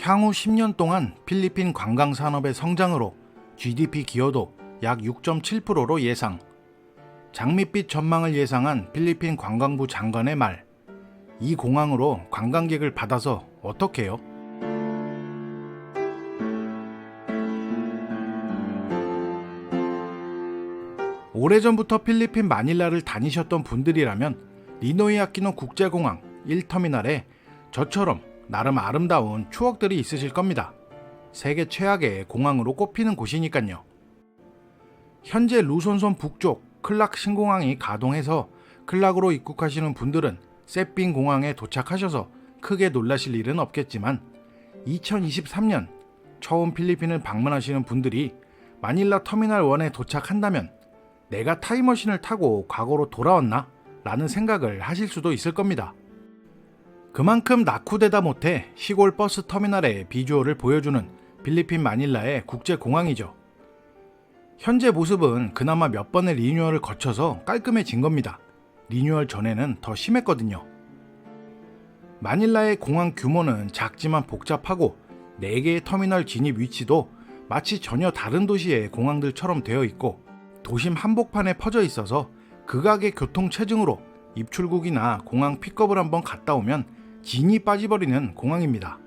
향후 10년 동안 필리핀 관광 산업의 성장으로 GDP 기여도 약 6.7%로 예상. 장밋빛 전망을 예상한 필리핀 관광부 장관의 말. 이 공항으로 관광객을 받아서 어떻게 해요? 오래전부터 필리핀 마닐라를 다니셨던 분들이라면 니노이 아키노 국제공항 1터미널에 저처럼 나름 아름다운 추억들이 있으실 겁니다. 세계 최악의 공항으로 꼽히는 곳이니까요. 현재 루손선 북쪽 클락 신공항이 가동해서 클락으로 입국하시는 분들은 세핀 공항에 도착하셔서 크게 놀라실 일은 없겠지만 2023년 처음 필리핀을 방문하시는 분들이 마닐라 터미널 1에 도착한다면 내가 타임머신을 타고 과거로 돌아왔나? 라는 생각을 하실 수도 있을 겁니다. 그만큼 낙후되다 못해 시골 버스 터미널의 비주얼을 보여주는 필리핀 마닐라의 국제공항이죠. 현재 모습은 그나마 몇 번의 리뉴얼을 거쳐서 깔끔해진 겁니다. 리뉴얼 전에는 더 심했거든요. 마닐라의 공항 규모는 작지만 복잡하고 4개의 터미널 진입 위치도 마치 전혀 다른 도시의 공항들처럼 되어 있고 도심 한복판에 퍼져 있어서 극악의 교통체증으로 입출국이나 공항 픽업을 한번 갔다 오면 진이 빠져버리는 공항입니다.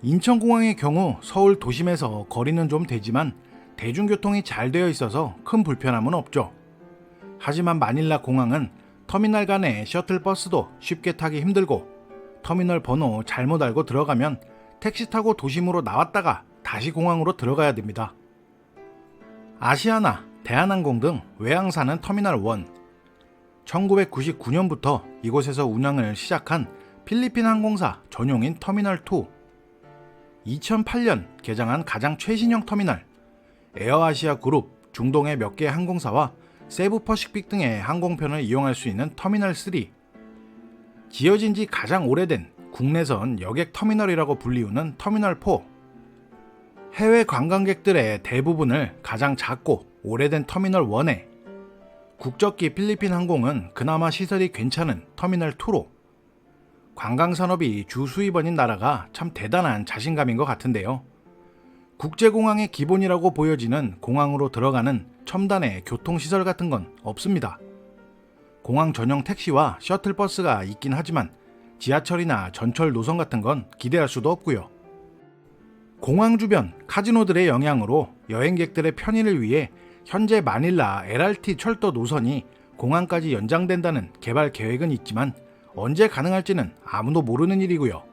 인천공항의 경우 서울 도심에서 거리는 좀 되지만 대중교통이 잘 되어 있어서 큰 불편함은 없죠. 하지만 마닐라 공항은 터미널 간의 셔틀버스도 쉽게 타기 힘들고 터미널 번호 잘못 알고 들어가면 택시 타고 도심으로 나왔다가 다시 공항으로 들어가야 됩니다. 아시아나, 대한항공 등 외항사는 터미널 1. 1999년부터 이곳에서 운항을 시작한 필리핀 항공사 전용인 터미널 2. 2008년 개장한 가장 최신형 터미널. 에어아시아 그룹, 중동의 몇 개의 항공사와 세부 퍼시픽 등의 항공편을 이용할 수 있는 터미널 3. 지어진 지 가장 오래된 국내선 여객 터미널이라고 불리우는 터미널 4. 해외 관광객들의 대부분을 가장 작고 오래된 터미널 1에 국적기 필리핀 항공은 그나마 시설이 괜찮은 터미널 2로 관광산업이 주 수입원인 나라가 참 대단한 자신감인 것 같은데요. 국제공항의 기본이라고 보여지는 공항으로 들어가는 첨단의 교통시설 같은 건 없습니다. 공항 전용 택시와 셔틀버스가 있긴 하지만 지하철이나 전철 노선 같은 건 기대할 수도 없고요. 공항 주변 카지노들의 영향으로 여행객들의 편의를 위해 현재 마닐라 LRT 철도 노선이 공항까지 연장된다는 개발 계획은 있지만 언제 가능할지는 아무도 모르는 일이고요.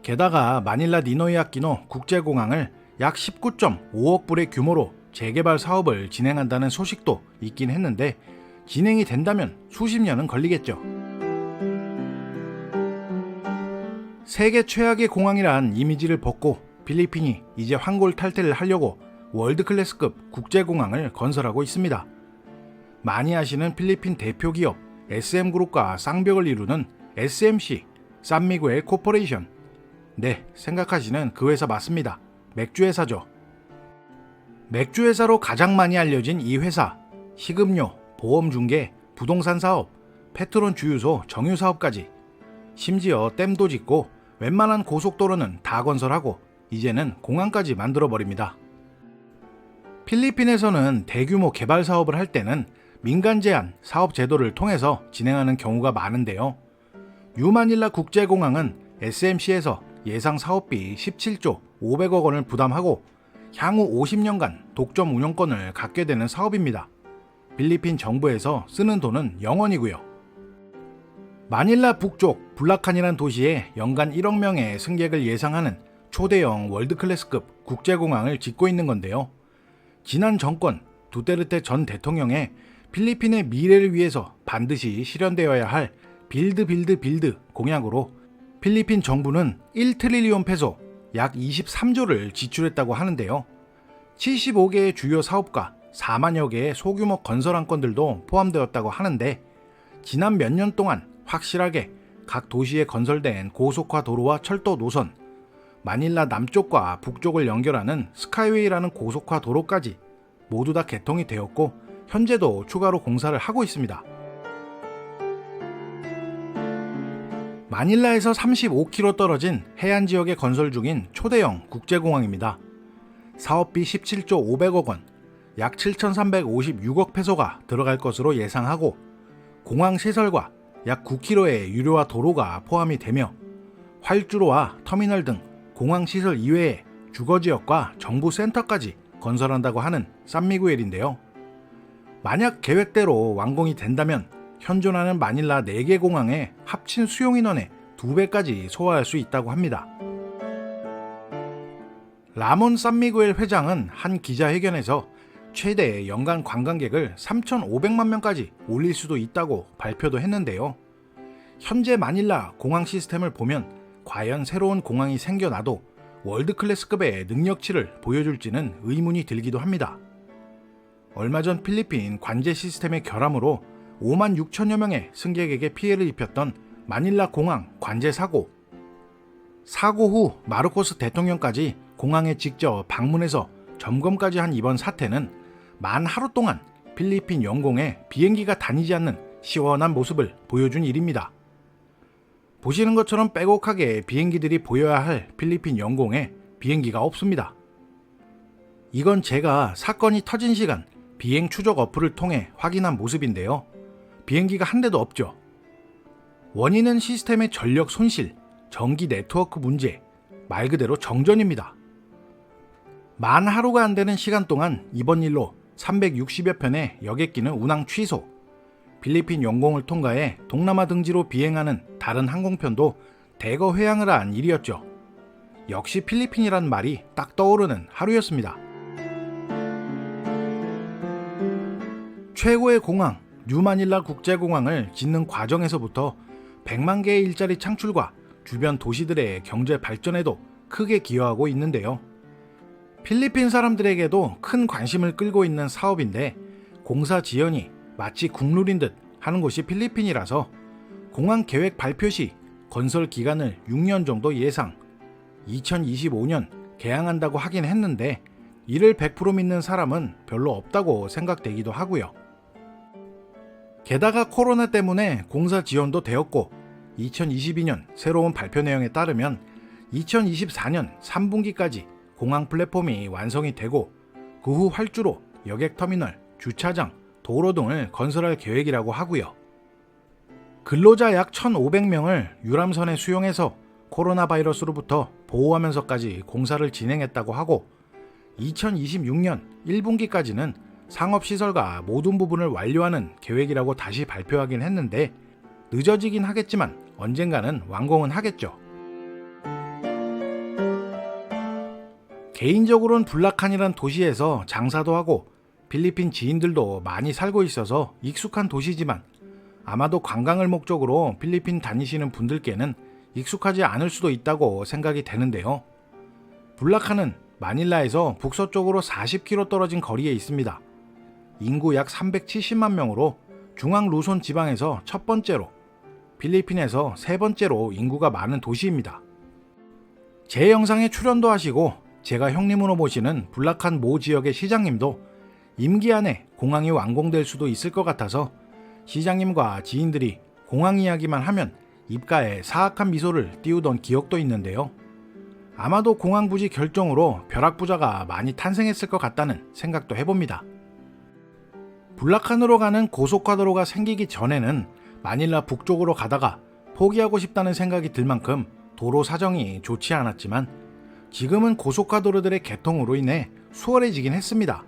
게다가 마닐라 니노이 아키노 국제공항을 약 19.5억 불의 규모로 재개발 사업을 진행한다는 소식도 있긴 했는데 진행이 된다면 수십 년은 걸리겠죠. 세계 최악의 공항이란 이미지를 벗고 필리핀이 이제 환골탈태를 하려고 월드클래스급 국제공항을 건설하고 있습니다. 많이 아시는 필리핀 대표 기업 SM그룹과 쌍벽을 이루는 SMC, 산미구엘 코퍼레이션. 네, 생각하시는 그 회사 맞습니다. 맥주회사죠. 맥주회사로 가장 많이 알려진 이 회사, 식음료, 보험중개, 부동산 사업, 페트론 주유소 정유 사업까지 심지어 댐도 짓고 웬만한 고속도로는 다 건설하고 이제는 공항까지 만들어버립니다. 필리핀에서는 대규모 개발 사업을 할 때는 민간 제한 사업 제도를 통해서 진행하는 경우가 많은데요. 유마닐라 국제공항은 SMC에서 예상 사업비 17조 500억 원을 부담하고 향후 50년간 독점 운영권을 갖게 되는 사업입니다. 필리핀 정부에서 쓰는 돈은 0원이고요. 마닐라 북쪽 불라칸이란 도시에 연간 1억 명의 승객을 예상하는 초대형 월드클래스급 국제공항을 짓고 있는 건데요. 지난 정권 두테르테 전 대통령의 필리핀의 미래를 위해서 반드시 실현되어야 할 빌드 공약으로 필리핀 정부는 1트릴리온 페소 약 23조를 지출했다고 하는데요. 75개의 주요 사업과 4만여 개의 소규모 건설 안건들도 포함되었다고 하는데 지난 몇 년 동안 확실하게 각 도시에 건설된 고속화 도로와 철도 노선, 마닐라 남쪽과 북쪽을 연결하는 스카이웨이라는 고속화 도로까지 모두 다 개통이 되었고 현재도 추가로 공사를 하고 있습니다. 마닐라에서 35km 떨어진 해안 지역에 건설 중인 초대형 국제공항입니다. 사업비 17조 500억 원, 약 7,356억 페소가 들어갈 것으로 예상하고 공항 시설과 약 9km의 유료화 도로가 포함이 되며 활주로와 터미널 등 공항 시설 이외에 주거지역과 정부 센터까지 건설한다고 하는 산미구엘인데요. 만약 계획대로 완공이 된다면 현존하는 마닐라 4개 공항의 합친 수용 인원의 2배까지 소화할 수 있다고 합니다. 라몬 산미구엘 회장은 한 기자회견에서 최대 연간 관광객을 3,500만 명까지 올릴 수도 있다고 발표도 했는데요. 현재 마닐라 공항 시스템을 보면 과연 새로운 공항이 생겨나도 월드클래스급의 능력치를 보여줄지는 의문이 들기도 합니다. 얼마 전 필리핀 관제 시스템의 결함으로 5만 6천여 명의 승객에게 피해를 입혔던 마닐라 공항 관제 사고. 사고 후 마르코스 대통령까지 공항에 직접 방문해서 점검까지 한 이번 사태는 만 하루 동안 필리핀 영공에 비행기가 다니지 않는 시원한 모습을 보여준 일입니다. 보시는 것처럼 빼곡하게 비행기들이 보여야 할 필리핀 영공에 비행기가 없습니다. 이건 제가 사건이 터진 시간 비행 추적 어플을 통해 확인한 모습인데요. 비행기가 한 대도 없죠. 원인은 시스템의 전력 손실, 전기 네트워크 문제, 말 그대로 정전입니다. 만 하루가 안 되는 시간 동안 이번 일로 360여 편의 여객기는 운항 취소, 필리핀 영공을 통과해 동남아 등지로 비행하는 다른 항공편도 대거 회항을 한 일이었죠. 역시 필리핀이란 말이 딱 떠오르는 하루였습니다. 최고의 공항, 뉴마닐라 국제공항을 짓는 과정에서부터 100만 개의 일자리 창출과 주변 도시들의 경제 발전에도 크게 기여하고 있는데요. 필리핀 사람들에게도 큰 관심을 끌고 있는 사업인데 공사 지연이 마치 국룰인 듯 하는 곳이 필리핀이라서 공항 계획 발표 시 건설 기간을 6년 정도 예상, 2025년 개항한다고 하긴 했는데 이를 100% 믿는 사람은 별로 없다고 생각되기도 하고요. 게다가 코로나 때문에 공사 지연도 되었고 2022년 새로운 발표 내용에 따르면 2024년 3분기까지 공항 플랫폼이 완성이 되고 그 후 활주로, 여객터미널, 주차장, 도로 등을 건설할 계획이라고 하고요. 근로자 약 1,500명을 유람선에 수용해서 코로나 바이러스로부터 보호하면서까지 공사를 진행했다고 하고 2026년 1분기까지는 상업시설과 모든 부분을 완료하는 계획이라고 다시 발표하긴 했는데 늦어지긴 하겠지만 언젠가는 완공은 하겠죠. 개인적으로는 불라칸이란 도시에서 장사도 하고 필리핀 지인들도 많이 살고 있어서 익숙한 도시지만 아마도 관광을 목적으로 필리핀 다니시는 분들께는 익숙하지 않을 수도 있다고 생각이 되는데요. 불라칸은 마닐라에서 북서쪽으로 40km 떨어진 거리에 있습니다. 인구 약 370만 명으로 중앙 루손 지방에서 첫 번째로, 필리핀에서 세 번째로 인구가 많은 도시입니다. 제 영상에 출연도 하시고 제가 형님으로 모시는 불라칸 모 지역의 시장님도 임기 안에 공항이 완공될 수도 있을 것 같아서 시장님과 지인들이 공항 이야기만 하면 입가에 사악한 미소를 띄우던 기억도 있는데요. 아마도 공항 부지 결정으로 벼락부자가 많이 탄생했을 것 같다는 생각도 해봅니다. 불라칸으로 가는 고속화도로가 생기기 전에는 마닐라 북쪽으로 가다가 포기하고 싶다는 생각이 들 만큼 도로 사정이 좋지 않았지만 지금은 고속화도로들의 개통으로 인해 수월해지긴 했습니다.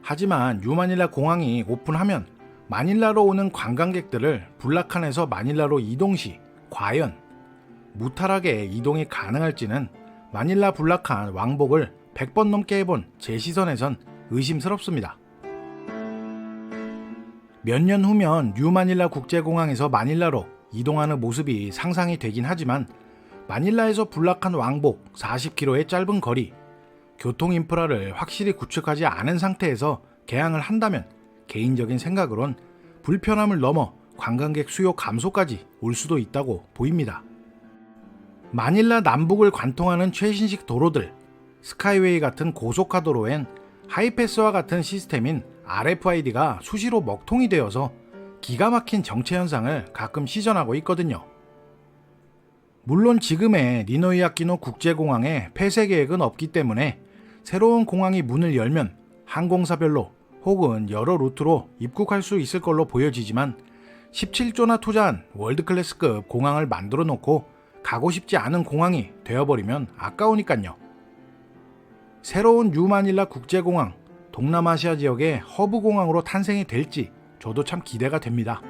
하지만 뉴마닐라 공항이 오픈하면 마닐라로 오는 관광객들을 불라칸에서 마닐라로 이동 시 과연 무탈하게 이동이 가능할지는 마닐라 불라칸 왕복을 100번 넘게 해본 제 시선에선 의심스럽습니다. 몇 년 후면 뉴마닐라 국제공항에서 마닐라로 이동하는 모습이 상상이 되긴 하지만 마닐라에서 불라칸 왕복 40km의 짧은 거리, 교통 인프라를 확실히 구축하지 않은 상태에서 개항을 한다면 개인적인 생각으론 불편함을 넘어 관광객 수요 감소까지 올 수도 있다고 보입니다. 마닐라 남북을 관통하는 최신식 도로들, 스카이웨이 같은 고속화도로엔 하이패스와 같은 시스템인 RFID가 수시로 먹통이 되어서 기가 막힌 정체 현상을 가끔 시전하고 있거든요. 물론 지금의 니노이 아키노 국제공항에 폐쇄 계획은 없기 때문에 새로운 공항이 문을 열면 항공사별로 혹은 여러 루트로 입국할 수 있을 걸로 보여지지만 17조나 투자한 월드클래스급 공항을 만들어 놓고 가고 싶지 않은 공항이 되어버리면 아까우니깐요. 새로운 뉴마닐라 국제공항, 동남아시아 지역의 허브 공항으로 탄생이 될지 저도 참 기대가 됩니다.